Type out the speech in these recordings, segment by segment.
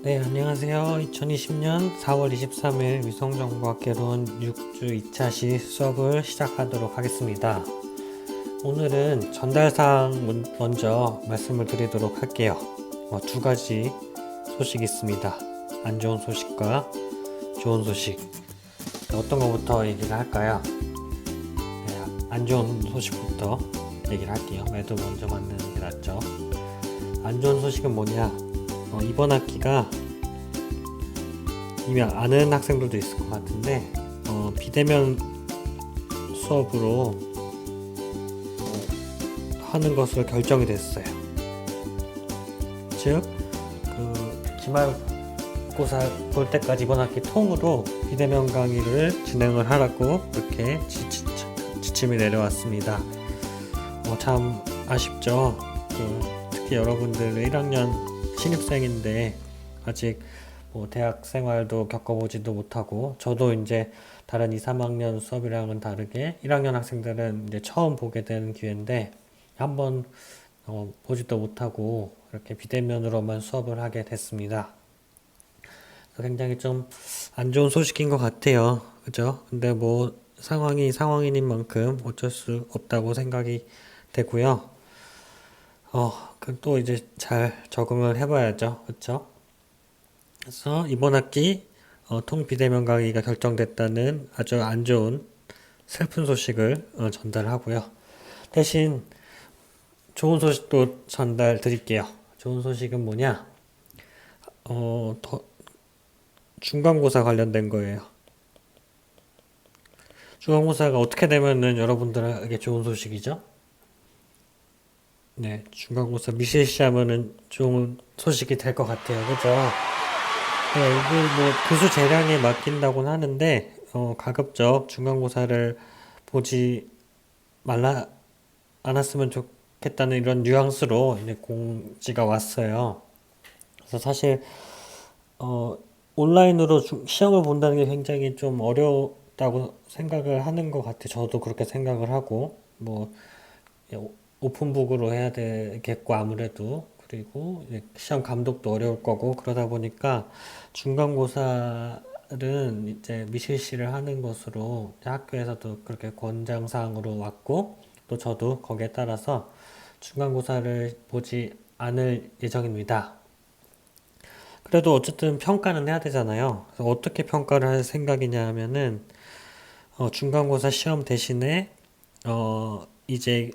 네, 안녕하세요. 2020년 4월 23일 위성정보학개론 6주 2차 시 수업을 시작하도록 하겠습니다. 오늘은 전달사항 먼저 말씀을 드리도록 할게요. 두 가지 소식이 있습니다. 안 좋은 소식과 좋은 소식. 어떤 것부터 얘기를 할까요? 네, 안 좋은 소식부터 얘기를 할게요. 매도 먼저 만드는 게 낫죠. 안 좋은 소식은 뭐냐? 이번 학기가 이미 아는 학생들도 있을 것 같은데 비대면 수업으로 하는 것으로 결정이 됐어요. 즉, 기말고사 볼 때까지 이번 학기 통으로 비대면 강의를 진행을 하라고 이렇게 지침이 내려왔습니다. 참 아쉽죠. 특히 여러분들 1학년 신입생인데 아직 대학 생활도 겪어보지도 못하고, 저도 이제 다른 2, 3학년 수업이랑은 다르게 1학년 학생들은 이제 처음 보게 되는 기회인데 한번 보지도 못하고 이렇게 비대면으로만 수업을 하게 됐습니다. 굉장히 좀 안 좋은 소식인 것 같아요. 그죠? 근데 상황이 상황인 만큼 어쩔 수 없다고 생각이 되고요. 또 이제 잘 적응을 해봐야죠. 그쵸? 그래서 이번 학기 통비대면 강의가 결정됐다는 아주 안 좋은 슬픈 소식을 전달하고요. 대신 좋은 소식도 전달 드릴게요. 좋은 소식은 뭐냐? 중간고사 관련된 거예요. 중간고사가 어떻게 되면은 여러분들에게 좋은 소식이죠? 네, 중간고사 미실시하면은 좋은 소식이 될 것 같아요. 그죠? 네, 이게 교수 재량에 맡긴다고는 하는데, 가급적 중간고사를 보지 않았으면 좋겠다는 이런 뉘앙스로 이제 공지가 왔어요. 그래서 사실, 온라인으로 시험을 본다는 게 굉장히 좀 어렵다고 생각을 하는 것 같아요. 저도 그렇게 생각을 하고, 오픈북으로 해야 되겠고, 아무래도. 그리고 시험 감독도 어려울 거고, 그러다 보니까 중간고사는 이제 미실시를 하는 것으로 학교에서도 그렇게 권장사항으로 왔고, 또 저도 거기에 따라서 중간고사를 보지 않을 예정입니다. 그래도 어쨌든 평가는 해야 되잖아요. 그래서 어떻게 평가를 할 생각이냐 하면은, 중간고사 시험 대신에, 이제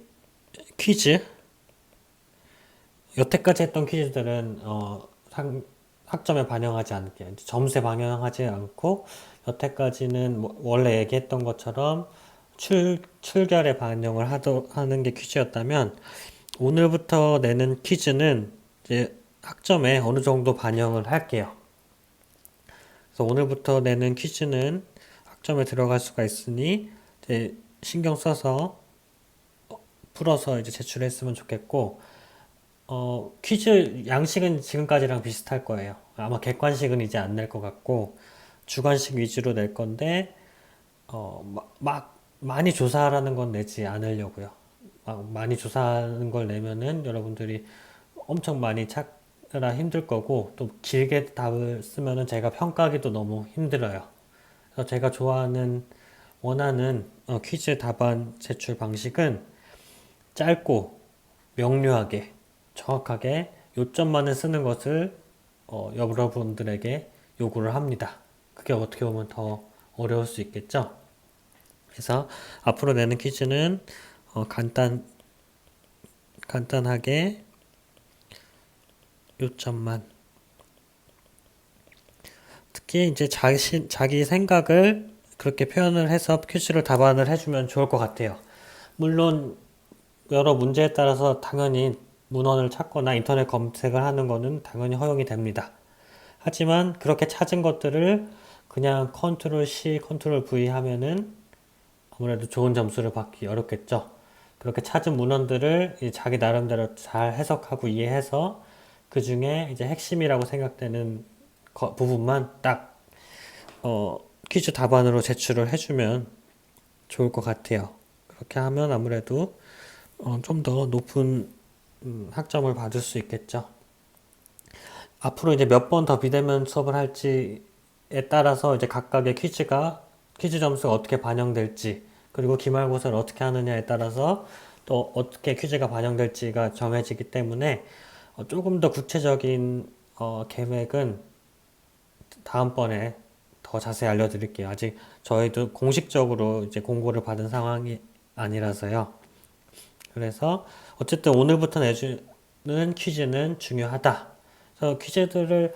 퀴즈, 여태까지 했던 퀴즈들은 학점에 반영하지 않게, 점수에 반영하지 않고, 여태까지는 원래 얘기했던 것처럼 출결에 반영을 하는 게 퀴즈였다면, 오늘부터 내는 퀴즈는 이제 학점에 어느 정도 반영을 할게요. 그래서 오늘부터 내는 퀴즈는 학점에 들어갈 수가 있으니 이제 신경 써서 풀어서 이제 제출했으면 좋겠고, 퀴즈 양식은 지금까지랑 비슷할 거예요. 아마 객관식은 이제 안 낼 것 같고, 주관식 위주로 낼 건데, 많이 조사하라는 건 내지 않으려고요. 많이 조사하는 걸 내면은 여러분들이 엄청 많이 찾으라 힘들 거고, 또 길게 답을 쓰면은 제가 평가하기도 너무 힘들어요. 그래서 제가 원하는 퀴즈 답안 제출 방식은 짧고 명료하게 정확하게 요점만을 쓰는 것을 여러분들에게 요구를 합니다. 그게 어떻게 보면 더 어려울 수 있겠죠? 그래서 앞으로 내는 퀴즈는 간단하게 요점만, 특히 이제 자기 생각을 그렇게 표현을 해서 퀴즈를 답안을 해주면 좋을 것 같아요. 물론 여러 문제에 따라서 당연히 문헌을 찾거나 인터넷 검색을 하는 거는 당연히 허용이 됩니다. 하지만 그렇게 찾은 것들을 그냥 컨트롤 C, 컨트롤 V 하면은 아무래도 좋은 점수를 받기 어렵겠죠. 그렇게 찾은 문헌들을 자기 나름대로 잘 해석하고 이해해서 그 중에 이제 핵심이라고 생각되는 부분만 딱 퀴즈 답안으로 제출을 해주면 좋을 것 같아요. 그렇게 하면 아무래도 좀 더 높은 학점을 받을 수 있겠죠. 앞으로 이제 몇 번 더 비대면 수업을 할지에 따라서 이제 각각의 퀴즈 점수가 어떻게 반영될지, 그리고 기말고사를 어떻게 하느냐에 따라서 또 어떻게 퀴즈가 반영될지가 정해지기 때문에 조금 더 구체적인 계획은 다음번에 더 자세히 알려드릴게요. 아직 저희도 공식적으로 이제 공고를 받은 상황이 아니라서요. 그래서 어쨌든 오늘부터 내주는 퀴즈는 중요하다. 그래서 퀴즈들을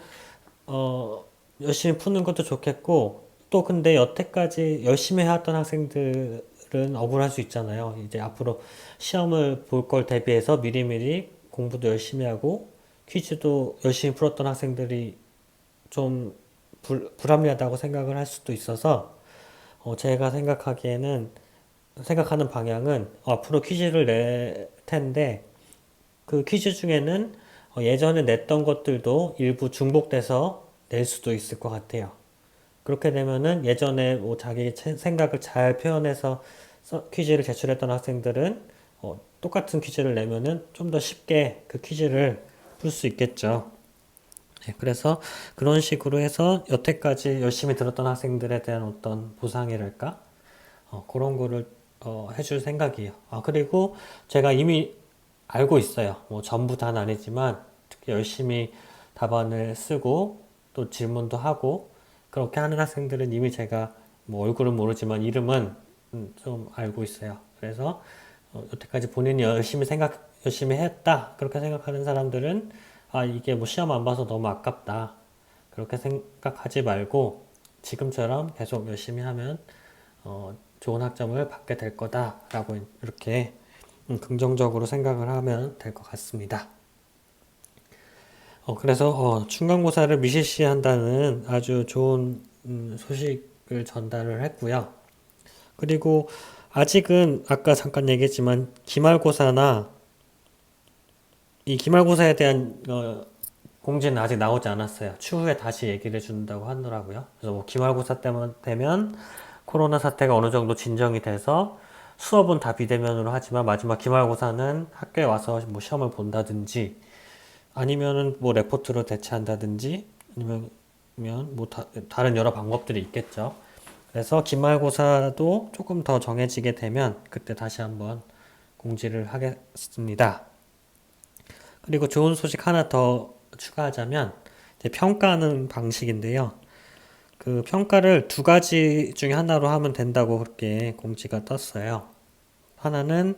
열심히 푸는 것도 좋겠고, 또 근데 여태까지 열심히 해왔던 학생들은 억울할 수 있잖아요. 이제 앞으로 시험을 볼 걸 대비해서 미리미리 공부도 열심히 하고 퀴즈도 열심히 풀었던 학생들이 좀 불합리하다고 생각을 할 수도 있어서, 제가 생각하는 방향은 앞으로 퀴즈를 낼 텐데 그 퀴즈 중에는 예전에 냈던 것들도 일부 중복돼서 낼 수도 있을 것 같아요. 그렇게 되면은 예전에 뭐 자기 생각을 잘 표현해서 퀴즈를 제출했던 학생들은 똑같은 퀴즈를 내면은 좀 더 쉽게 그 퀴즈를 풀 수 있겠죠. 네, 그래서 그런 식으로 해서 여태까지 열심히 들었던 학생들에 대한 어떤 보상이랄까? 그런 거를 해줄 생각이에요. 그리고 제가 이미 알고 있어요. 뭐 전부 다는 아니지만 특히 열심히 답안을 쓰고 또 질문도 하고 그렇게 하는 학생들은 이미 제가 뭐 얼굴은 모르지만 이름은 좀 알고 있어요. 그래서 여태까지 본인이 열심히 했다 그렇게 생각하는 사람들은 이게 뭐 시험 안 봐서 너무 아깝다 그렇게 생각하지 말고 지금처럼 계속 열심히 하면 좋은 학점을 받게 될 거다라고 이렇게 긍정적으로 생각을 하면 될 것 같습니다. 그래서 중간고사를 미실시한다는 아주 좋은 소식을 전달을 했고요. 그리고 아직은 아까 잠깐 얘기했지만 기말고사나 이 기말고사에 대한 공지는 아직 나오지 않았어요. 추후에 다시 얘기를 해준다고 하더라고요. 그래서 뭐 기말고사 때만 되면 코로나 사태가 어느 정도 진정이 돼서 수업은 다 비대면으로 하지만 마지막 기말고사는 학교에 와서 뭐 시험을 본다든지 아니면은 뭐 레포트로 대체한다든지 아니면 뭐 다른 여러 방법들이 있겠죠. 그래서 기말고사도 조금 더 정해지게 되면 그때 다시 한번 공지를 하겠습니다. 그리고 좋은 소식 하나 더 추가하자면 이제 평가하는 방식인데요. 그 평가를 두 가지 중에 하나로 하면 된다고 그렇게 공지가 떴어요. 하나는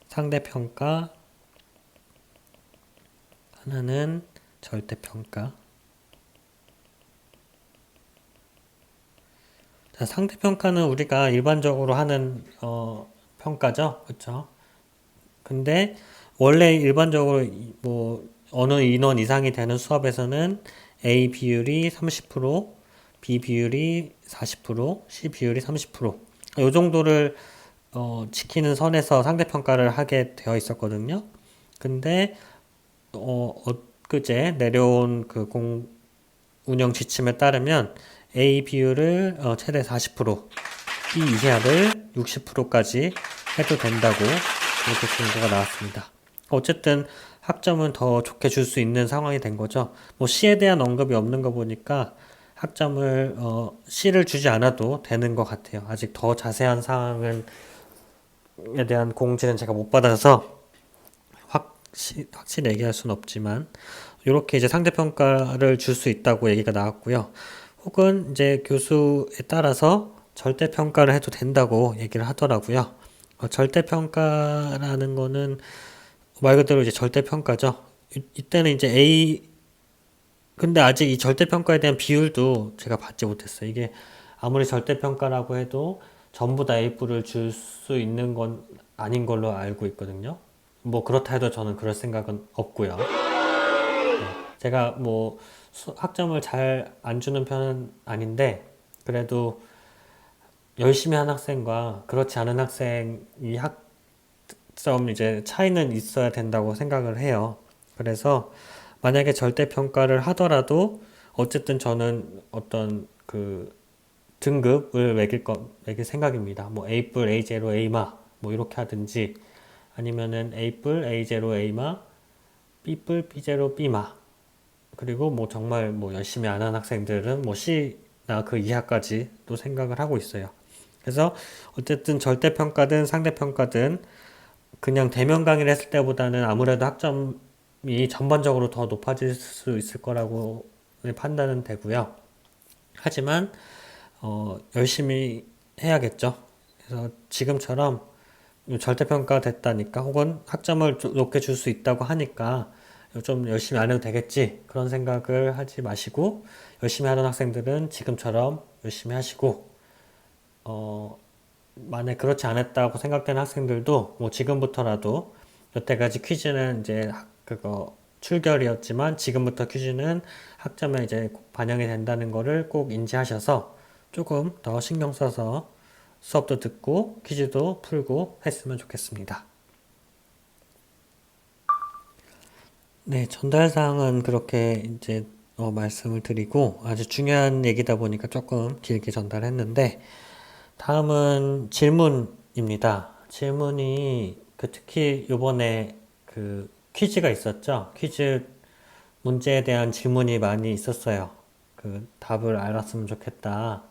상대평가, 하나는 절대평가. 자, 상대평가는 우리가 일반적으로 하는 평가죠. 그렇죠? 근데 원래 일반적으로 뭐 어느 인원 이상이 되는 수업에서는 A 비율이 30%, B 비율이 40%, C 비율이 30%. 이 정도를 지키는 선에서 상대평가를 하게 되어 있었거든요. 근데 엊그제 내려온 그 운영 지침에 따르면 A 비율을 최대 40%, B 이하를 60%까지 해도 된다고 이렇게 공고가 나왔습니다. 어쨌든 학점은 더 좋게 줄 수 있는 상황이 된 거죠. 뭐 C에 대한 언급이 없는 거 보니까 학점을 C를 주지 않아도 되는 것 같아요. 아직 더 자세한 사항에 대한 공지는 제가 못 받아서 확실히 얘기할 수는 없지만 이렇게 이제 상대평가를 줄 수 있다고 얘기가 나왔고요. 혹은 이제 교수에 따라서 절대평가를 해도 된다고 얘기를 하더라고요. 절대평가라는 거는 말 그대로 이제 절대평가죠. 이때는 이제 근데 아직 이 절대평가에 대한 비율도 제가 받지 못했어요. 이게 아무리 절대평가라고 해도 전부 다 A뿔을 줄 수 있는 건 아닌 걸로 알고 있거든요. 뭐 그렇다 해도 저는 그럴 생각은 없고요. 제가 뭐 학점을 잘 안 주는 편은 아닌데 그래도 열심히 한 학생과 그렇지 않은 학생이 학점 이제 차이는 있어야 된다고 생각을 해요. 그래서 만약에 절대평가를 하더라도 어쨌든 저는 어떤 그 등급을 매길 생각입니다. 뭐 A뿔, A0, A마 뭐 이렇게 하든지 아니면은 A뿔, A0, A마, B뿔, B0, B마 그리고 뭐 정말 뭐 열심히 안 한 학생들은 뭐 C나 그 이하까지 또 생각을 하고 있어요. 그래서 어쨌든 절대평가든 상대평가든 그냥 대면 강의를 했을 때보다는 아무래도 학점이 전반적으로 더 높아질 수 있을 거라고 판단은 되고요. 하지만 열심히 해야겠죠. 그래서 지금처럼 절대평가 됐다니까 혹은 학점을 높게 줄 수 있다고 하니까 좀 열심히 안 해도 되겠지 그런 생각을 하지 마시고 열심히 하는 학생들은 지금처럼 열심히 하시고 만약 그렇지 않았다고 생각되는 학생들도 뭐 지금부터라도 여태까지 퀴즈는 이제 그거 출결이었지만 지금부터 퀴즈는 학점에 이제 반영이 된다는 거를 꼭 인지하셔서 조금 더 신경 써서 수업도 듣고 퀴즈도 풀고 했으면 좋겠습니다. 네, 전달사항은 그렇게 이제 말씀을 드리고 아주 중요한 얘기다 보니까 조금 길게 전달했는데 다음은 질문입니다. 질문이 특히 요번에 그 퀴즈가 있었죠. 퀴즈 문제에 대한 질문이 많이 있었어요. 그 답을 알았으면 좋겠다.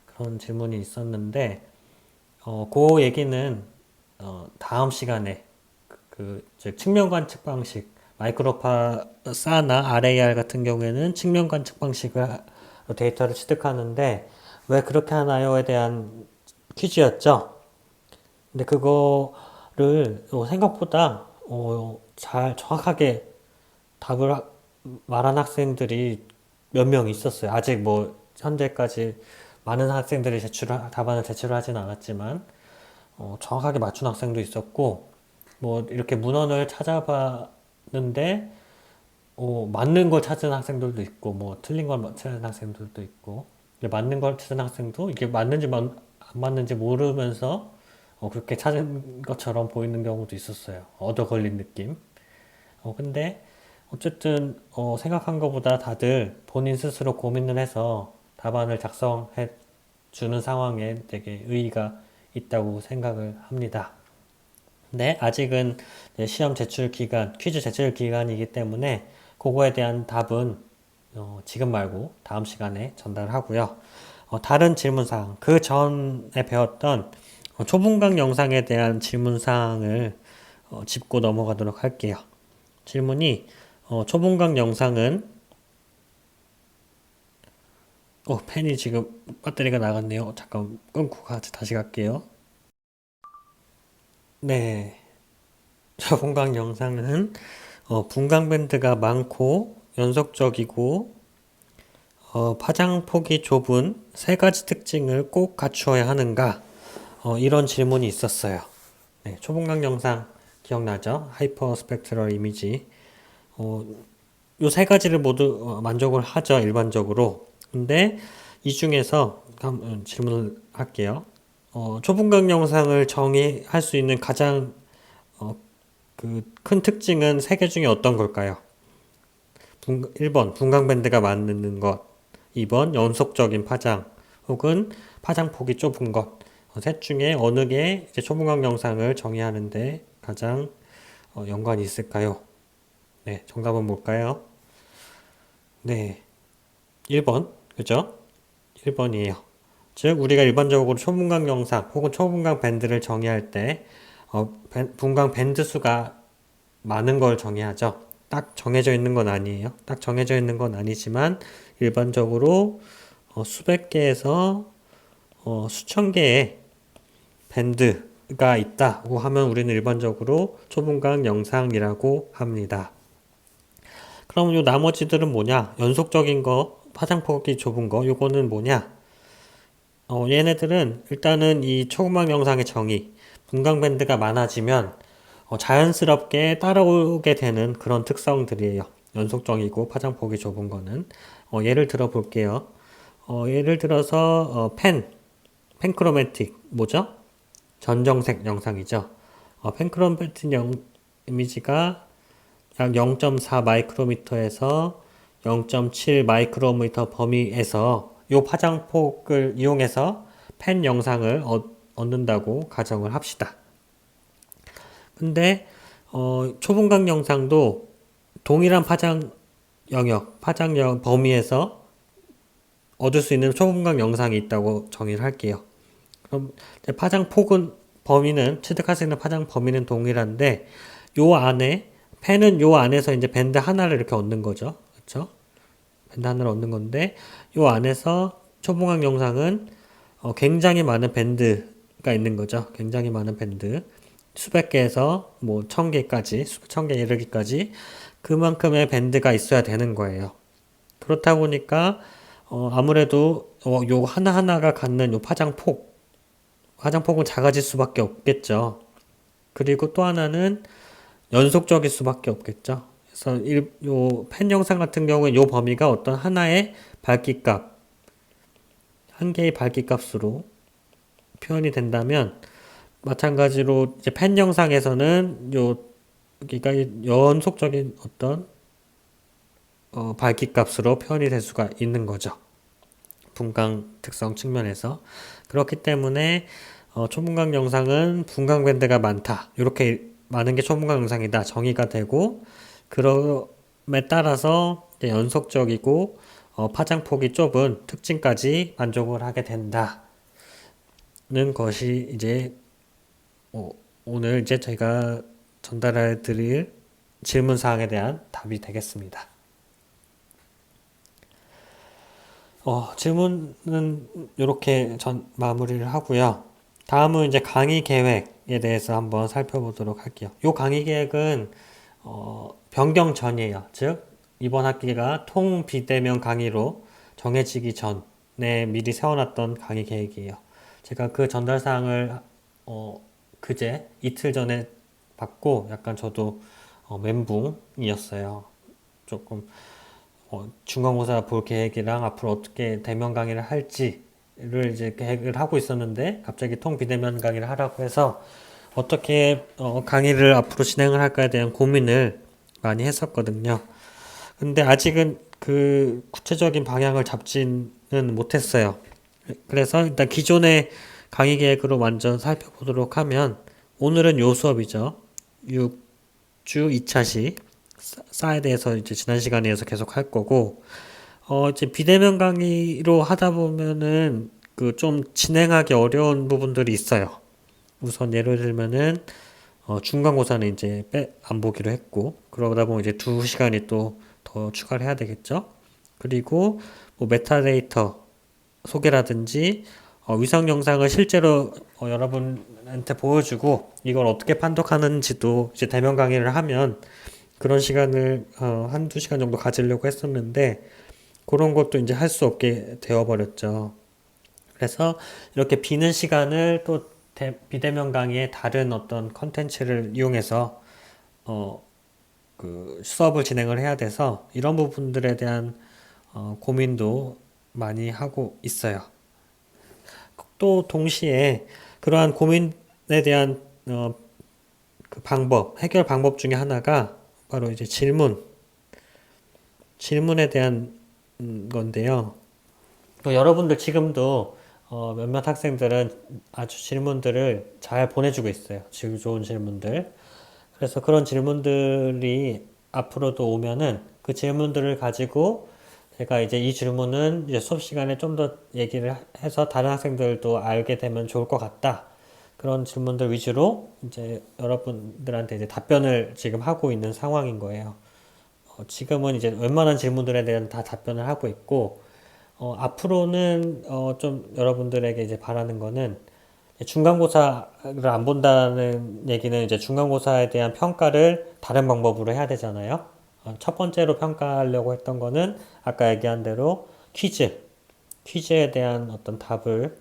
그런 질문이 있었는데 그 얘기는 다음 시간에 즉 측면 관측 방식 마이크로파사나 RAR 같은 경우에는 측면 관측 방식을 데이터를 취득하는데 왜 그렇게 하나요에 대한 퀴즈였죠. 근데 그거를 생각보다 잘 정확하게 답을 말한 학생들이 몇 명 있었어요. 아직 뭐 현재까지 많은 학생들이 답안을 제출을 하진 않았지만 정확하게 맞춘 학생도 있었고 뭐 이렇게 문헌을 찾아봤는데 맞는 걸 찾은 학생들도 있고 뭐 틀린 걸 찾은 학생들도 있고 맞는 걸 찾은 학생도 이게 맞는지 안 맞는지 모르면서 그렇게 찾은 것처럼 보이는 경우도 있었어요. 얻어 걸린 느낌. 근데 어쨌든 생각한 것보다 다들 본인 스스로 고민을 해서 답안을 작성해 주는 상황에 되게 의의가 있다고 생각을 합니다. 네, 아직은 시험 제출 기간, 퀴즈 제출 기간이기 때문에 그거에 대한 답은 지금 말고 다음 시간에 전달하고요. 다른 질문사항, 그 전에 배웠던 초분강 영상에 대한 질문사항을 짚고 넘어가도록 할게요. 질문이 초분강 영상은 펜이 지금 배터리가 나갔네요. 잠깐 끊고 다시 갈게요. 네, 초분강 영상은 분강 밴드가 많고 연속적이고 파장폭이 좁은 세 가지 특징을 꼭 갖추어야 하는가? 이런 질문이 있었어요. 네, 초분강 영상 기억나죠? 하이퍼 스펙트럴 이미지. 요 세 가지를 모두 만족을 하죠, 일반적으로. 근데 이 중에서 질문을 할게요. 초분강 영상을 정의할 수 있는 가장 그 큰 특징은 세 개 중에 어떤 걸까요? 1번 분강 밴드가 많은 것, 2번 연속적인 파장, 혹은 파장폭이 좁은 것. 셋 중에 어느 게 이제 초분강 영상을 정의하는데 가장 연관이 있을까요? 네, 정답은 뭘까요? 네, 1번, 그죠? 1번이에요. 즉, 우리가 일반적으로 초분강 영상 혹은 초분강 밴드를 정의할 때 분강 밴드 수가 많은 걸 정의하죠. 딱 정해져 있는 건 아니에요. 딱 정해져 있는 건 아니지만 일반적으로 수백 개에서 수천 개의 밴드가 있다고 하면 우리는 일반적으로 초분강 영상이라고 합니다. 그럼 요 나머지들은 뭐냐? 연속적인 거, 파장폭이 좁은 거, 요거는 뭐냐? 얘네들은 일단은 이 초음악 영상의 정의, 분강 밴드가 많아지면 자연스럽게 따라오게 되는 그런 특성들이에요. 연속적이고 파장폭이 좁은 거는. 예를 들어 볼게요. 예를 들어서 펜크로매틱 뭐죠? 전정색 영상이죠. 펜크로매틱 이미지가 약 0.4 마이크로미터에서 0.7 마이크로미터 범위에서 이 파장폭을 이용해서 펜 영상을 얻는다고 가정을 합시다. 근데 초분강 영상도 동일한 파장이 영역, 파장 범위에서 얻을 수 있는 초분강 영상이 있다고 정의를 할게요. 그럼 이제 파장 폭은 범위는 취득할 수 있는 파장 범위는 동일한데 요 안에 펜은 요 안에서 이제 밴드 하나를 이렇게 얻는 거죠. 그렇죠? 밴드 하나를 얻는 건데 요 안에서 초분강 영상은 굉장히 많은 밴드가 있는 거죠. 굉장히 많은 밴드. 수백 개에서 뭐 1000개까지, 수백 천 개 이르기까지 그만큼의 밴드가 있어야 되는 거예요. 그렇다 보니까 아무래도 요 하나하나가 갖는 요 파장폭은 작아질 수밖에 없겠죠. 그리고 또 하나는 연속적일 수밖에 없겠죠. 그래서 요 펜 영상 같은 경우에 요 범위가 어떤 하나의 밝기값, 한 개의 밝기값으로 표현이 된다면 마찬가지로 이제 펜 영상에서는 요 그러니까 연속적인 어떤 밝기값으로 표현이 될 수가 있는 거죠. 분광 특성 측면에서. 그렇기 때문에 초분광 영상은 분광 밴드가 많다. 이렇게 많은 게 초분광 영상이다. 정의가 되고 그럼에 따라서 연속적이고 파장폭이 좁은 특징까지 만족을 하게 된다는 것이 이제 오늘 이제 제가 전달해 드릴 질문 사항에 대한 답이 되겠습니다. 질문은 이렇게 마무리를 하고요. 다음은 이제 강의 계획에 대해서 한번 살펴보도록 할게요. 이 강의 계획은 변경 전이에요. 즉 이번 학기가 통 비대면 강의로 정해지기 전에 미리 세워놨던 강의 계획이에요. 제가 그 전달 사항을 그제 이틀 전에 받고 약간 저도 멘붕이었어요. 조금 중간고사 볼 계획이랑 앞으로 어떻게 대면 강의를 할지를 이제 계획을 하고 있었는데 갑자기 통 비대면 강의를 하라고 해서 어떻게 강의를 앞으로 진행을 할까에 대한 고민을 많이 했었거든요. 근데 아직은 그 구체적인 방향을 잡지는 못했어요. 그래서 일단 기존의 강의 계획으로 먼저 살펴보도록 하면 오늘은 요 수업이죠. 6주 2차시 쌓에 대해서 이제 지난 시간에서 계속 할 거고, 이제 비대면 강의로 하다 보면은 그 좀 진행하기 어려운 부분들이 있어요. 우선 예를 들면은, 중간고사는 이제 안 보기로 했고, 그러다 보면 이제 2시간이 또 더 추가를 해야 되겠죠. 그리고 뭐 메타데이터 소개라든지, 위성 영상을 실제로 여러분한테 보여주고, 이걸 어떻게 판독하는지도 이제 대면 강의를 하면 그런 시간을 한두 시간 정도 가지려고 했었는데 그런 것도 이제 할 수 없게 되어버렸죠. 그래서 이렇게 비는 시간을 또 비대면 강의의 다른 어떤 컨텐츠를 이용해서 그 수업을 진행을 해야 돼서 이런 부분들에 대한 고민도 많이 하고 있어요. 또 동시에 그러한 고민에 대한 그 해결 방법 중에 하나가 바로 이제 질문에 대한 건데요. 여러분들 지금도 몇몇 학생들은 아주 질문들을 잘 보내주고 있어요. 질 좋은 질문들. 그래서 그런 질문들이 앞으로도 오면은 그 질문들을 가지고 제가 이제 이 질문은 이제 수업 시간에 좀 더 얘기를 해서 다른 학생들도 알게 되면 좋을 것 같다. 그런 질문들 위주로 이제 여러분들한테 이제 답변을 지금 하고 있는 상황인 거예요. 지금은 이제 웬만한 질문들에 대한 다 답변을 하고 있고, 앞으로는 좀 여러분들에게 이제 바라는 거는 중간고사를 안 본다는 얘기는 이제 중간고사에 대한 평가를 다른 방법으로 해야 되잖아요. 첫 번째로 평가하려고 했던 거는 아까 얘기한 대로 퀴즈에 대한 어떤 답을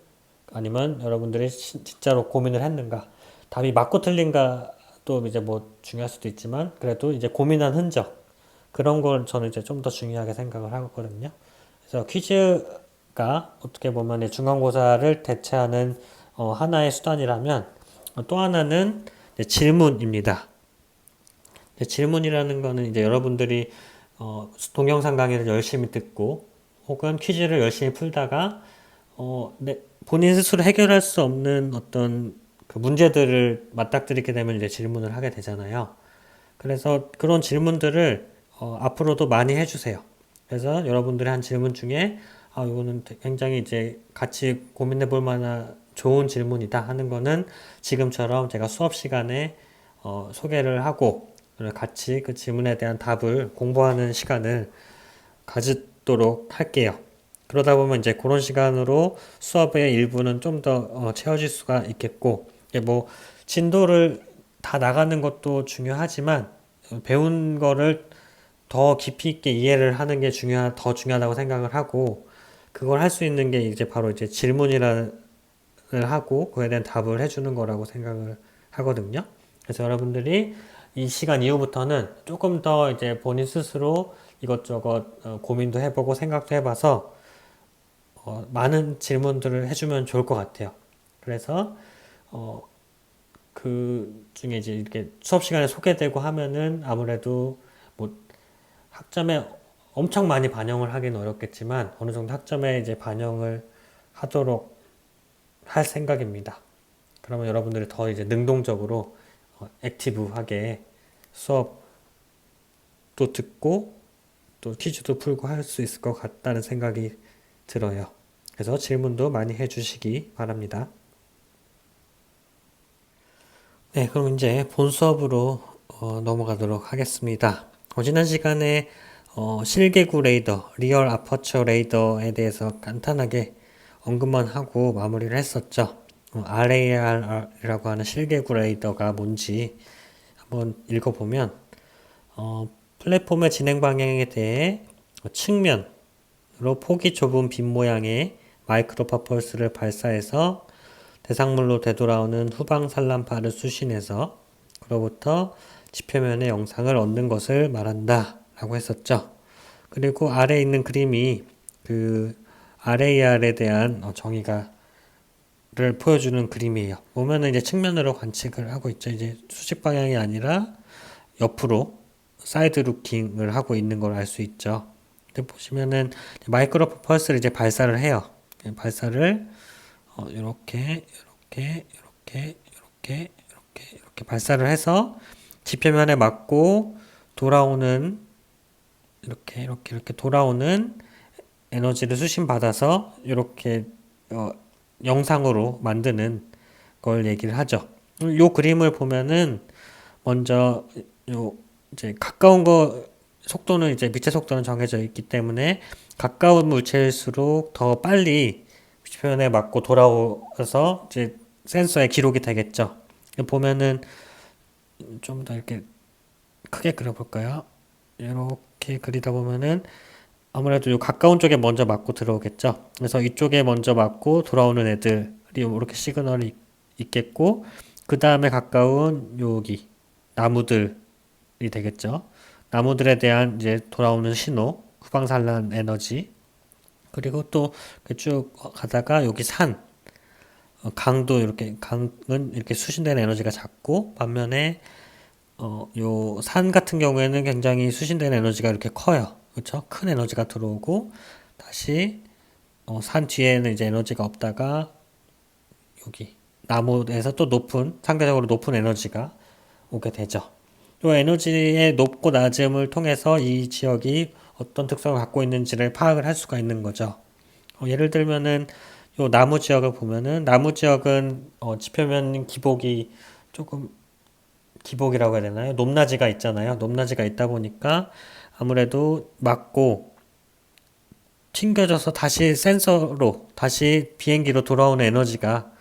아니면 여러분들이 진짜로 고민을 했는가, 답이 맞고 틀린가도 이제 뭐 중요할 수도 있지만 그래도 이제 고민한 흔적 그런 걸 저는 이제 좀 더 중요하게 생각을 하거든요. 그래서 퀴즈가 어떻게 보면 중간고사를 대체하는 하나의 수단이라면 또 하나는 질문입니다. 질문이라는 거는 이제 여러분들이 동영상 강의를 열심히 듣고 혹은 퀴즈를 열심히 풀다가 본인 스스로 해결할 수 없는 어떤 그 문제들을 맞닥뜨리게 되면 이제 질문을 하게 되잖아요. 그래서 그런 질문들을 앞으로도 많이 해주세요. 그래서 여러분들이 한 질문 중에 이거는 굉장히 이제 같이 고민해 볼 만한 좋은 질문이다 하는 거는 지금처럼 제가 수업 시간에 소개를 하고 같이 그 질문에 대한 답을 공부하는 시간을 가지도록 할게요. 그러다 보면 이제 그런 시간으로 수업의 일부는 좀 더 채워질 수가 있겠고, 이게 뭐 진도를 다 나가는 것도 중요하지만 배운 거를 더 깊이 있게 이해를 하는 게 더 중요하다고 생각을 하고, 그걸 할 수 있는 게 이제 바로 이제 질문이라는 하고 그에 대한 답을 해주는 거라고 생각을 하거든요. 그래서 여러분들이 이 시간 이후부터는 조금 더 이제 본인 스스로 이것저것 고민도 해보고 생각도 해봐서 많은 질문들을 해주면 좋을 것 같아요. 그래서 어, 그 중에 이제 이렇게 수업 시간에 소개되고 하면은 아무래도 뭐 학점에 엄청 많이 반영을 하기는 어렵겠지만 어느 정도 학점에 이제 반영을 하도록 할 생각입니다. 그러면 여러분들이 더 이제 능동적으로 액티브하게 수업도 듣고 또 퀴즈도 풀고 할 수 있을 것 같다는 생각이 들어요. 그래서 질문도 많이 해주시기 바랍니다. 네, 그럼 이제 본 수업으로 넘어가도록 하겠습니다. 지난 시간에 실개구 레이더, 리얼 아퍼처 레이더에 대해서 간단하게 언급만 하고 마무리를 했었죠. RAR이라고 하는 실개구 레이더가 뭔지 한번 읽어보면 플랫폼의 진행 방향에 대해 측면으로 폭이 좁은 빈 모양의 마이크로 퍼펄스를 발사해서 대상물로 되돌아오는 후방 산란파를 수신해서 그로부터 지표면의 영상을 얻는 것을 말한다 라고 했었죠. 그리고 아래에 있는 그림이 그 RAR에 대한 정의가 를 보여주는 그림이에요. 보면은 이제 측면으로 관측을 하고 있죠. 이제 수직 방향이 아니라 옆으로 사이드 루킹을 하고 있는 걸 알 수 있죠. 보시면은 마이크로 퍼펄스를 이제 발사를 해요. 발사를 이렇게 이렇게 발사를 해서 지표면에 맞고 돌아오는 이렇게 돌아오는 에너지를 수신 받아서 이렇게 영상으로 만드는 걸 얘기를 하죠. 요 그림을 보면은 먼저 요 이제 가까운 거 속도는 이제 빛의 속도는 정해져 있기 때문에 가까운 물체일수록 더 빨리 표현에 맞고 돌아와서 이제 센서에 기록이 되겠죠. 보면은 좀 더 이렇게 크게 그려볼까요? 이렇게 그리다 보면은 아무래도 요 가까운 쪽에 먼저 맞고 들어오겠죠. 그래서 이쪽에 먼저 맞고 돌아오는 애들이 이렇게 시그널이 있겠고, 그 다음에 가까운 여기 나무들이 되겠죠. 나무들에 대한 이제 돌아오는 신호, 후방산란 에너지, 그리고 또 쭉 가다가 여기 산, 강도 이렇게 강은 이렇게 수신되는 에너지가 작고 반면에 요 산 같은 경우에는 굉장히 수신되는 에너지가 이렇게 커요. 그렇죠? 큰 에너지가 들어오고 다시 산 뒤에는 이제 에너지가 없다가 여기 나무에서 또 상대적으로 높은 에너지가 오게 되죠. 이 에너지의 높고 낮음을 통해서 이 지역이 어떤 특성을 갖고 있는지를 파악을 할 수가 있는 거죠. 예를 들면은 요 나무 지역을 보면은 나무 지역은 지표면 기복이 조금 기복이라고 해야 되나요? 높낮이가 있잖아요. 높낮이가 있다 보니까 아무래도 맞고 튕겨져서 다시 센서로 다시 비행기로 돌아오는 에너지가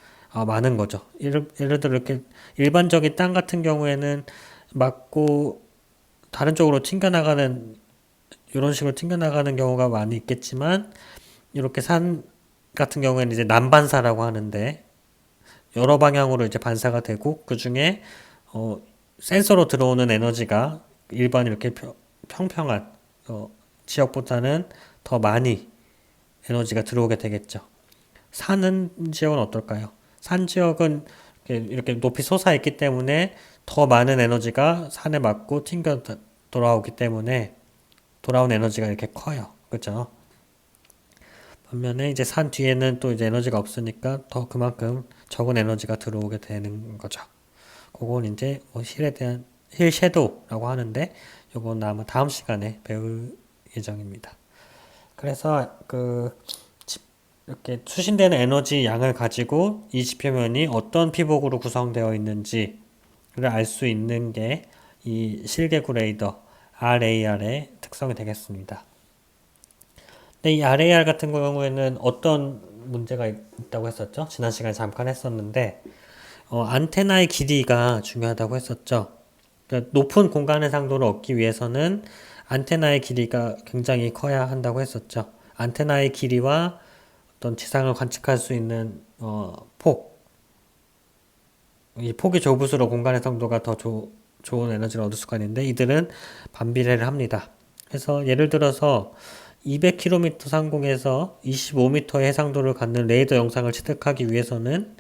많은 거죠. 예를 들어 이렇게 일반적인 땅 같은 경우에는 맞고 다른 쪽으로 튕겨나가는 이런 식으로 튕겨나가는 경우가 많이 있겠지만 이렇게 산 같은 경우에는 이제 난반사라고 하는데 여러 방향으로 이제 반사가 되고 그 중에 센서로 들어오는 에너지가 일반 이렇게 평평한 지역보다는 더 많이 에너지가 들어오게 되겠죠. 산은 지역은 어떨까요? 산 지역은 이렇게 높이 솟아있기 때문에 더 많은 에너지가 산에 맞고 튕겨 돌아오기 때문에 돌아온 에너지가 이렇게 커요. 그렇죠? 반면에 이제 산 뒤에는 또 이제 에너지가 없으니까 더 그만큼 적은 에너지가 들어오게 되는 거죠. 그건 이제 힐에 대한 힐 섀도우라고 하는데 요건 아마 다음 시간에 배울 예정입니다. 그래서 이렇게 수신되는 에너지 양을 가지고 이 지표면이 어떤 피복으로 구성되어 있는지를 알 수 있는 게 이 실개구 레이더 RAR의 특성이 되겠습니다. 근데 이 RAR 같은 경우에는 어떤 문제가 있다고 했었죠? 지난 시간에 잠깐 했었는데 안테나의 길이가 중요하다고 했었죠. 그러니까 높은 공간 해상도를 얻기 위해서는 안테나의 길이가 굉장히 커야 한다고 했었죠. 안테나의 길이와 어떤 지상을 관측할 수 있는 이 폭이 좁을수록 공간 해상도가 더 좋은 에너지를 얻을 수가 있는데 이들은 반비례를 합니다. 그래서 예를 들어서 200km 상공에서 25m의 해상도를 갖는 레이더 영상을 취득하기 위해서는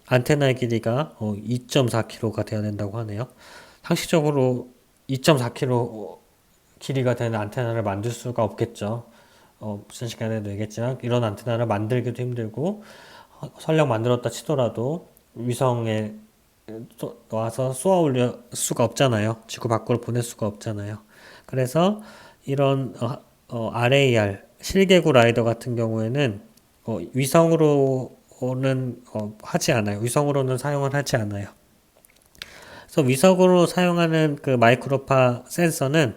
안테나의 길이가 2.4km가 되어야 된다고 하네요. 상식적으로 2.4km 길이가 되는 안테나를 만들 수가 없겠죠. 무슨 시간에도 얘기했지만 이런 안테나를 만들기도 힘들고 설령 만들었다 치더라도 위성에 와서 쏘아 올릴 수가 없잖아요. 지구 밖으로 보낼 수가 없잖아요. 그래서 이런 RAR 실개구 라이더 같은 경우에는 위성으로는 하지 않아요. 위성으로는 사용을 하지 않아요. 그래서 위성으로 사용하는 그 마이크로파 센서는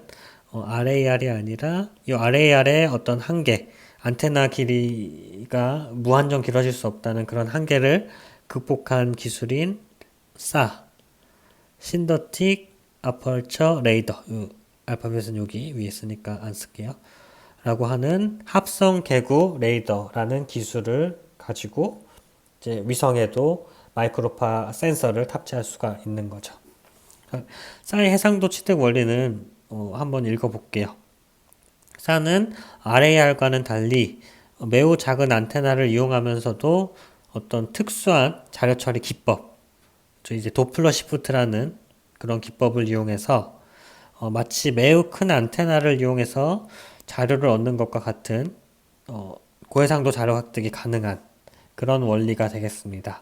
RAR이 아니라 이 RAR의 어떤 한계, 안테나 길이가 무한정 길어질 수 없다는 그런 한계를 극복한 기술인 SA, 신더틱 아퍼처 레이더, 알파벳은 여기 위에 있으니까 안 쓸게요. 라고 하는 합성 개구 레이더라는 기술을 가지고 이제 위성에도 마이크로파 센서를 탑재할 수가 있는 거죠. SA의 해상도 취득 원리는 한번 읽어볼게요. SA는 RAR과는 달리 매우 작은 안테나를 이용하면서도 어떤 특수한 자료 처리 기법, 이제 도플러 시프트라는 그런 기법을 이용해서 마치 매우 큰 안테나를 이용해서 자료를 얻는 것과 같은 고해상도 자료 획득이 가능한 그런 원리가 되겠습니다.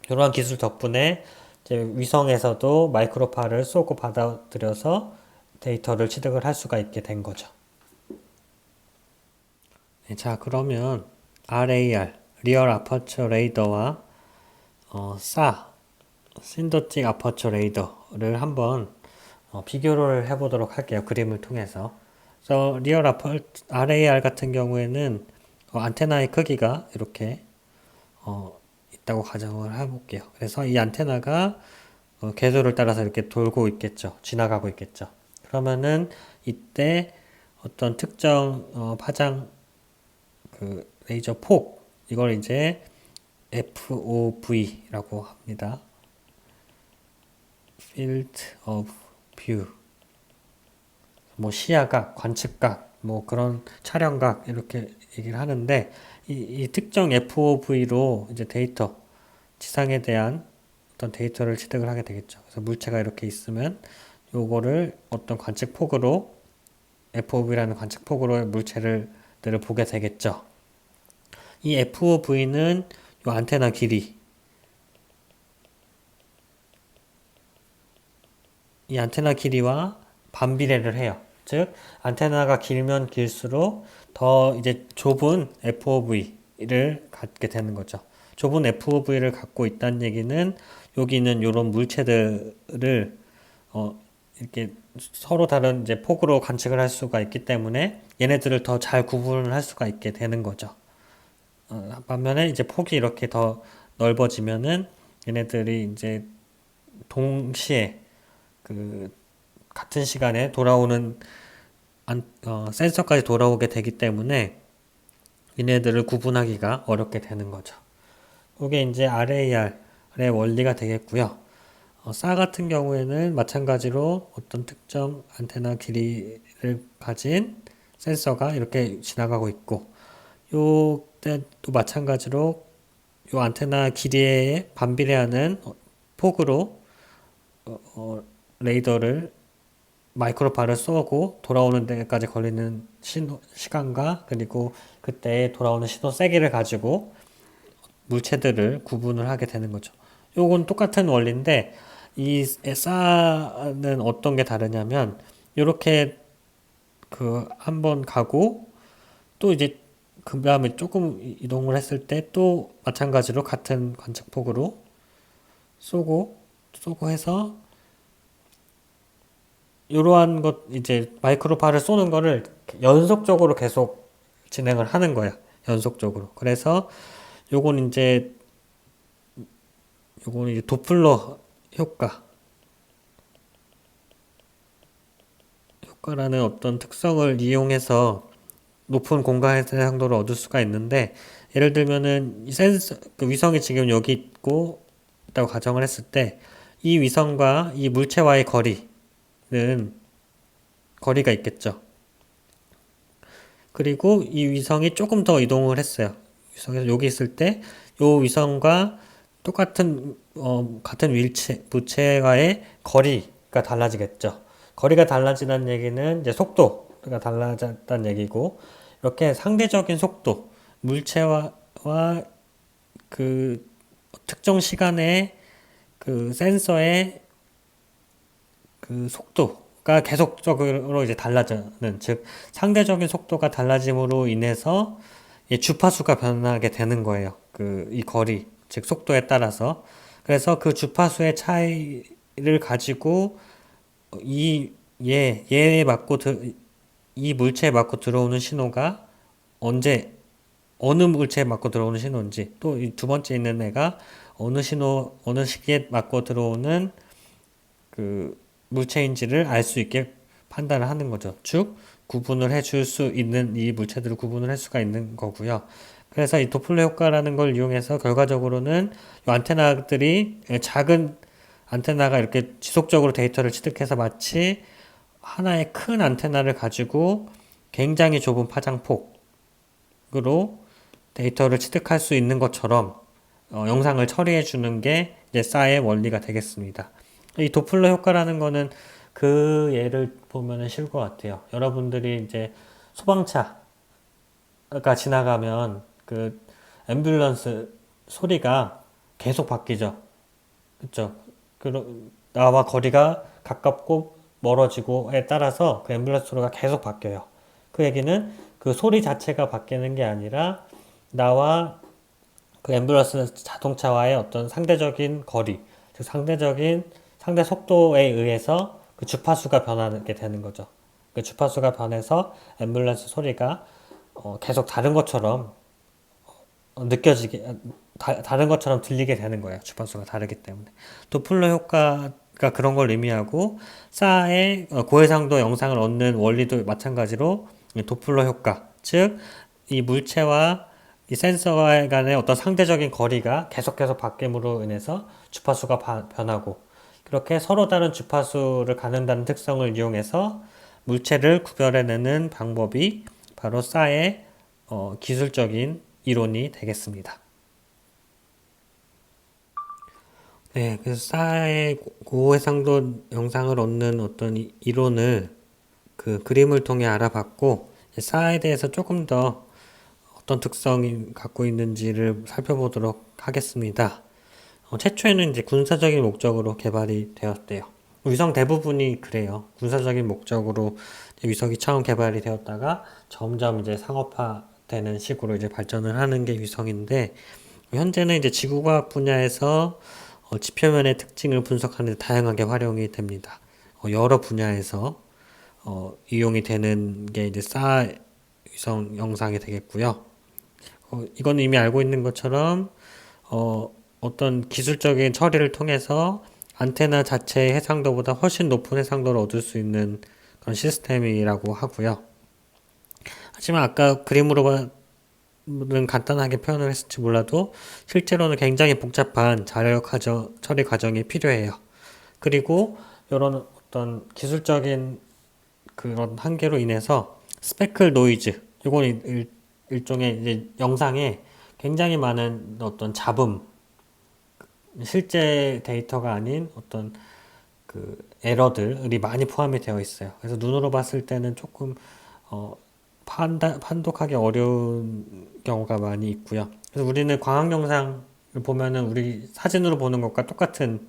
이러한 기술 덕분에 이제 위성에서도 마이크로파를 쏘고 받아들여서 데이터를 취득을 할 수가 있게 된 거죠. 네, 자, 그러면 RAR, 리얼 아퍼처 레이더와 SA, 신더틱 아퍼처 레이더를 한번 비교를 해보도록 할게요. 그림을 통해서. 그래서 리얼 RAR 같은 경우에는 안테나의 크기가 이렇게 있다고 가정을 해볼게요. 그래서 이 안테나가 궤도를 따라서 이렇게 돌고 있겠죠. 지나가고 있겠죠. 그러면은 이때 어떤 특정 파장 그 레이저 폭 이걸 이제 FOV라고 합니다. Field of View. 뭐 시야각, 관측각, 뭐 그런 촬영각 이렇게 얘기를 하는데 이 특정 FOV로 이제 데이터 지상에 대한 어떤 데이터를 취득을 하게 되겠죠. 그래서 물체가 이렇게 있으면 요거를 어떤 관측폭으로 FOV라는 관측폭으로 물체를 보게 되겠죠. 이 FOV는 요 안테나 길이, 이 안테나 길이와 반비례를 해요. 즉 안테나가 길면 길수록 더 이제 좁은 FOV를 갖게 되는 거죠. 좁은 FOV를 갖고 있다는 얘기는 여기 있는 이런 물체들을 이렇게 서로 다른 이제 폭으로 관측을 할 수가 있기 때문에 얘네들을 더 잘 구분을 할 수가 있게 되는 거죠. 반면에 이제 폭이 이렇게 더 넓어지면은 얘네들이 이제 동시에 그 같은 시간에 돌아오는 센서까지 돌아오게 되기 때문에 얘네들을 구분하기가 어렵게 되는 거죠. 이게 이제 RAR의 원리가 되겠고요. SA 같은 경우에는 마찬가지로 어떤 특정 안테나 길이를 가진 센서가 이렇게 지나가고 있고 요때도 마찬가지로 요 안테나 길이에 반비례하는 폭으로 레이더를 마이크로파를 쏘고 돌아오는 데까지 걸리는 시간과 그리고 그때 돌아오는 신호 세기를 가지고 물체들을 구분을 하게 되는 거죠. 요건 똑같은 원리인데 이 SA는 어떤 게 다르냐면 요렇게 한번 가고, 또 이제 그 다음에 조금 이동을 했을 때 또 마찬가지로 같은 관측폭으로 쏘고 해서, 이러한 것 이제 마이크로파를 쏘는 거를 연속적으로 계속 진행을 하는 거야. 연속적으로. 그래서 요건 이제 도플러 효과라는 어떤 특성을 이용해서 높은 공간 해상도를 얻을 수가 있는데, 예를 들면은 이 센서, 그 위성이 지금 여기 있다고 가정을 했을 때, 이 위성과 이 물체와의 거리가 있겠죠. 그리고 이 위성이 조금 더 이동을 했어요. 위성에서 여기 있을 때, 이 위성과 같은 물체와의 거리가 달라지겠죠. 거리가 달라지는 얘기는 이제 속도가 달라졌다는 얘기고, 이렇게 상대적인 속도, 물체와 그 특정 시간에 그 센서의 그 속도가 계속적으로 이제 달라지는, 즉 상대적인 속도가 달라짐으로 인해서 주파수가 변하게 되는 거예요. 이 거리, 즉 속도에 따라서. 그래서 그 주파수의 차이를 가지고 이 얘에 맞고 이 물체에 맞고 들어오는 신호가 어느 물체에 맞고 들어오는 신호인지, 또 이 두 번째 있는 애가 어느 시기에 맞고 들어오는 그 물체인지를 알 수 있게 판단을 하는 거죠. 즉, 구분을 해줄 수 있는, 이 물체들을 구분을 할 수가 있는 거고요. 그래서 이 도플러 효과라는 걸 이용해서 결과적으로는 이 안테나들이, 작은 안테나가 이렇게 지속적으로 데이터를 취득해서 마치 하나의 큰 안테나를 가지고 굉장히 좁은 파장폭으로 데이터를 취득할 수 있는 것처럼 영상을 처리해 주는 게 이제 싸의 원리가 되겠습니다. 이 도플러 효과라는 거는 그 예를 보면 쉬울 것 같아요. 여러분들이 이제 소방차가 지나가면 그 앰뷸런스 소리가 계속 바뀌죠. 그쵸? 나와 거리가 가깝고 멀어지고에 따라서 그 앰뷸런스 소리가 계속 바뀌어요. 그 얘기는 그 소리 자체가 바뀌는 게 아니라 나와 그 앰뷸런스 자동차와의 어떤 상대적인 거리, 즉 상대 속도에 의해서 그 주파수가 변하게 되는 거죠. 그 주파수가 변해서 앰뷸런스 소리가 계속 다른 것처럼 다른 것처럼 들리게 되는 거예요. 주파수가 다르기 때문에. 도플러 효과가 그런 걸 의미하고, 싸의 고해상도 영상을 얻는 원리도 마찬가지로 도플러 효과, 즉 이 물체와 이 센서와 간의 어떤 상대적인 거리가 계속 바뀜으로 인해서 주파수가 변하고, 그렇게 서로 다른 주파수를 갖는다는 특성을 이용해서 물체를 구별해내는 방법이 바로 싸의 기술적인 이론이 되겠습니다. 네, 그래서 싸의 고해상도 영상을 얻는 어떤 이론을 그 그림을 통해 알아봤고, 싸에 대해서 조금 더 어떤 특성이 갖고 있는지를 살펴보도록 하겠습니다. 최초에는 이제 군사적인 목적으로 개발이 되었대요. 위성 대부분이 그래요. 군사적인 목적으로 위성이 처음 개발이 되었다가 점점 이제 상업화되는 식으로 이제 발전을 하는 게 위성인데, 현재는 이제 지구과학 분야에서 지표면의 특징을 분석하는 데 다양하게 활용이 됩니다. 여러 분야에서 이용이 되는 게 이제 싸 위성 영상이 되겠고요. 이건 이미 알고 있는 것처럼 어떤 기술적인 처리를 통해서 안테나 자체의 해상도보다 훨씬 높은 해상도를 얻을 수 있는 그런 시스템이라고 하고요. 하지만 아까 그림으로는 간단하게 표현을 했을지 몰라도 실제로는 굉장히 복잡한 자료 처리 과정이 필요해요. 그리고 이런 어떤 기술적인 그런 한계로 인해서 스페클 노이즈, 이건 일종의 이제 영상에 굉장히 많은 어떤 잡음, 실제 데이터가 아닌 어떤 그 에러들이 많이 포함이 되어 있어요. 그래서 눈으로 봤을 때는 조금 판독하기 어려운 경우가 많이 있고요. 그래서 우리는 광학 영상을 보면은 우리 사진으로 보는 것과 똑같은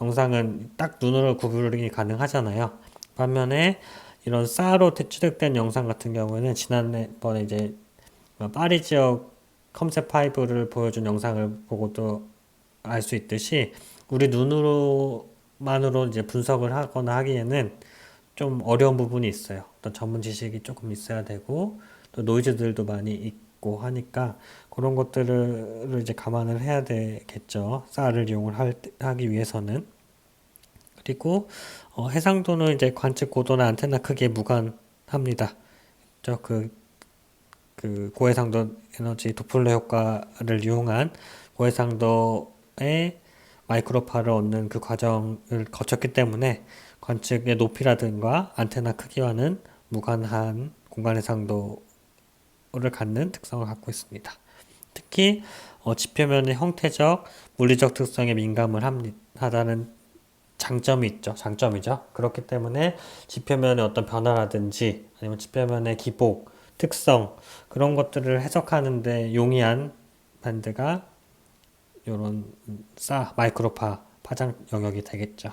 영상은 딱 눈으로 구분이 가능하잖아요. 반면에 이런 쌀로 취득된 영상 같은 경우에는 지난번에 이제 파리 지역 컴셋 5를 보여준 영상을 보고도 알 수 있듯이 우리 눈으로만으로 이제 분석을 하거나 하기에는 좀 어려운 부분이 있어요. 어떤 전문 지식이 조금 있어야 되고 또 노이즈들도 많이 있고 하니까 그런 것들을 이제 감안을 해야 되겠죠. 쌀을 하기 위해서는. 그리고 해상도는 이제 관측 고도나 안테나 크기에 무관합니다. 그 고해상도 에너지 도플러 효과를 이용한 고해상도의 마이크로파를 얻는 그 과정을 거쳤기 때문에 관측의 높이라든가 안테나 크기와는 무관한 공간 해상도를 갖는 특성을 갖고 있습니다. 특히 지표면의 형태적, 물리적 특성에 민감을 하다는 장점이죠. 그렇기 때문에 지표면의 어떤 변화라든지 아니면 지표면의 기복, 특성 그런 것들을 해석하는데 용이한 밴드가 이런 마이크로파 파장 영역이 되겠죠.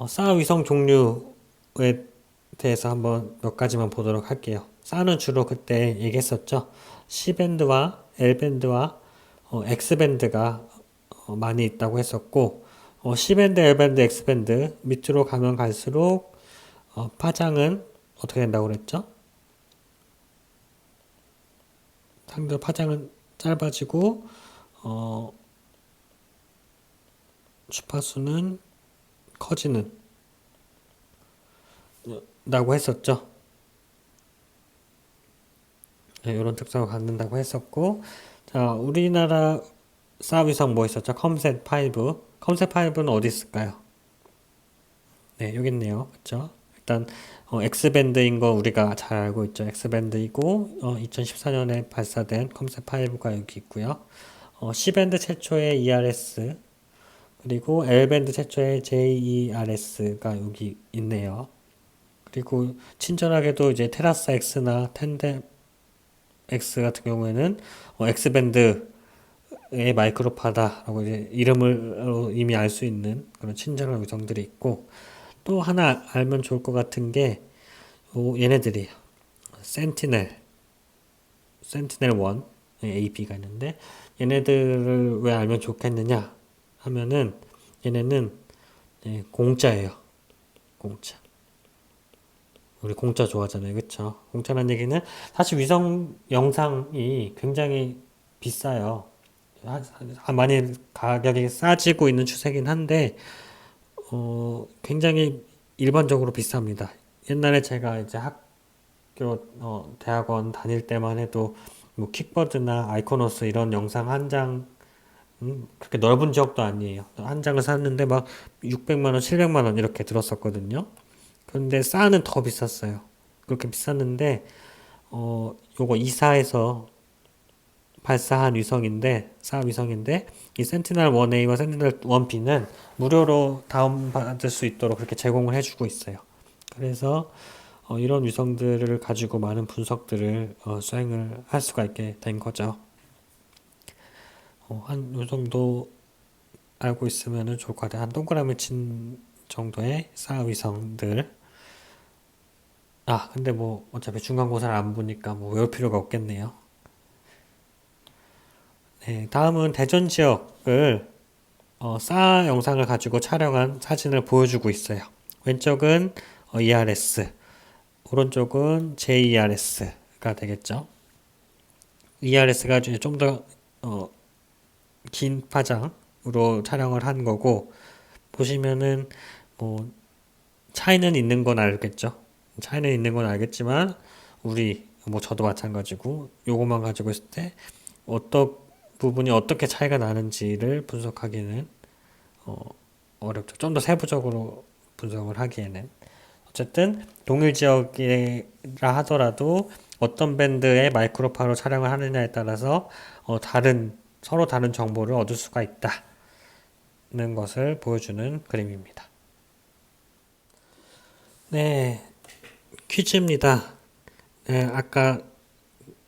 사 위성 종류에 대해서 한번 몇 가지만 보도록 할게요. 사는 주로 그때 얘기했었죠. C밴드와 L밴드와 X밴드가 많이 있다고 했었고 C밴드, L밴드, X밴드 밑으로 가면 갈수록 파장은 어떻게 된다고 그랬죠? 상대 파장은 짧아지고 주파수는 커지는 다고 했었죠. 네, 이런 특성을 갖는다고 했었고 자 우리나라 사위성 뭐 있었죠? 컴셋 5. 컴셋 5는 어디 있을까요? 네, 여기 있네요. 그렇죠? 일단 X밴드인 거 우리가 잘 알고 있죠. X밴드이고 2014년에 발사된 컴셋 5가 여기 있고요. C밴드 최초의 ERS 그리고 L밴드 최초의 JERS가 여기 있네요. 그리고 친절하게도 이제 테라스 X나 텐데 X 같은 경우에는 X밴드의 마이크로파다라고 이제 이름을 이미 알 수 있는 그런 친절한 위성들이 있고 또 하나 알면 좋을 것 같은 게 얘네들이에요. 센티넬 1 AB가 있는데 얘네들을 왜 알면 좋겠느냐 하면은 얘네는 공짜예요. 공짜. 우리 공짜 좋아하잖아요. 그쵸? 공짜라는 얘기는 사실 위성 영상이 굉장히 비싸요. 많이 가격이 싸지고 있는 추세긴 한데 굉장히 일반적으로 비쌉니다. 옛날에 제가 이제 대학원 다닐 때만 해도 뭐 킥버드나 아이코노스 이런 영상 한 장, 그렇게 넓은 지역도 아니에요. 한 장을 샀는데 막 600만 원, 700만 원 이렇게 들었었거든요. 그런데 싸는 더 비쌌어요. 그렇게 비쌌는데, 요거 이사에서 발사한 위성인데, 사 위성인데, 이 센티넬 1A와 센티넬 1B는 무료로 다운받을 수 있도록 그렇게 제공을 해주고 있어요. 그래서 이런 위성들을 가지고 많은 분석들을 수행을 할 수가 있게 된 거죠. 한 요 정도 알고 있으면 좋을 것 같아요. 한 동그라미 친 정도의 사 위성들. 근데 뭐 어차피 중간고사를 안 보니까 뭐 외울 필요가 없겠네요. 네, 다음은 대전 지역을 사 영상을 가지고 촬영한 사진을 보여주고 있어요. 왼쪽은 ERS, 오른쪽은 JERS가 되겠죠. ERS가 좀 더 긴 파장으로 촬영을 한 거고 보시면은 뭐 차이는 있는 건 알겠죠. 차이는 있는 건 알겠지만 우리 뭐 저도 마찬가지고 요것만 가지고 있을 때 어떤 부분이 어떻게 차이가 나는지를 분석하기는 어렵죠. 좀 더 세부적으로 분석을 하기에는 어쨌든 동일 지역이라 하더라도 어떤 밴드의 마이크로파로 촬영을 하느냐에 따라서 서로 다른 정보를 얻을 수가 있다는 것을 보여주는 그림입니다. 네, 퀴즈입니다. 네, 아까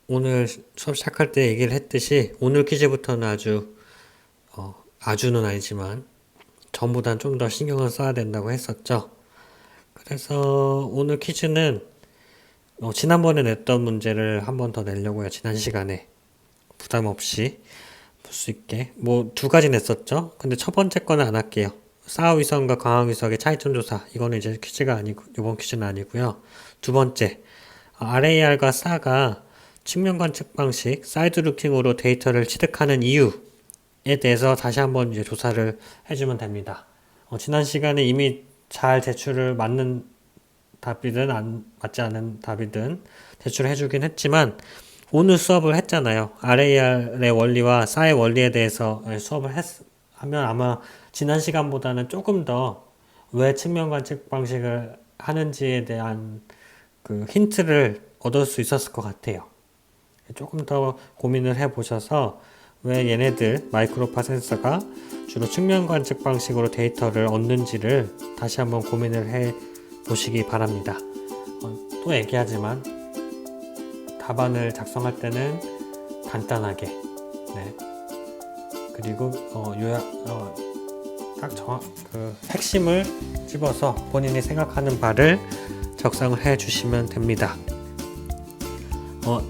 오늘 수업 시작할 때 얘기를 했듯이 오늘 퀴즈부터는 아주는 아니지만 전보단 좀 더 신경을 써야 된다고 했었죠. 그래서 오늘 퀴즈는 지난번에 냈던 문제를 한 번 더 내려고요. 지난 시간에 부담 없이 볼 수 있게 뭐 두 가지 냈었죠. 근데 첫 번째 거는 안 할게요. 사후위성과 광학위성의 차이점 조사. 이거는 이제 퀴즈가 아니고 이번 퀴즈는 아니고요. 두 번째 RAR과 SA가 측면 관측 방식 사이드 루킹으로 데이터를 취득하는 이유에 대해서 다시 한번 이제 조사를 해주면 됩니다. 지난 시간에 이미 잘 제출을 맞는 답이든 안 맞지 않은 답이든 제출해 주긴 했지만 오늘 수업을 했잖아요. RAR의 원리와 SA의 원리에 대해서 수업을 하면 아마 지난 시간보다는 조금 더 왜 측면 관측 방식을 하는지에 대한 그 힌트를 얻을 수 있었을 것 같아요. 조금 더 고민을 해보셔서 왜 얘네들 마이크로파 센서가 주로 측면 관측 방식으로 데이터를 얻는지를 다시 한번 고민을 해 보시기 바랍니다. 또 얘기하지만 답안을 작성할 때는 간단하게, 네. 그리고 딱 그 핵심을 집어서 본인이 생각하는 바를 작성을 해 주시면 됩니다.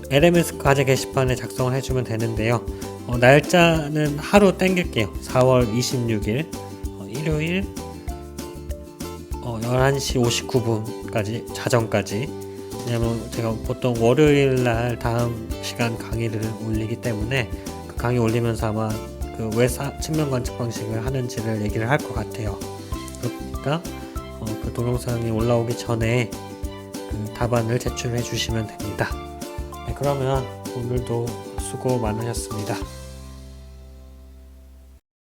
LMS 과제 게시판에 작성을 해주면 되는데요. 날짜는 하루 땡길게요. 4월 26일 일요일 11시 59분까지 자정까지. 왜냐면 제가 보통 월요일날 다음 시간 강의를 올리기 때문에 그 강의 올리면서 아마 그 왜 측면 관측 방식을 하는지를 얘기를 할 것 같아요. 그러니까 그 동영상이 올라오기 전에 그 답안을 제출해 주시면 됩니다. 네, 그러면 오늘도 수고 많으셨습니다.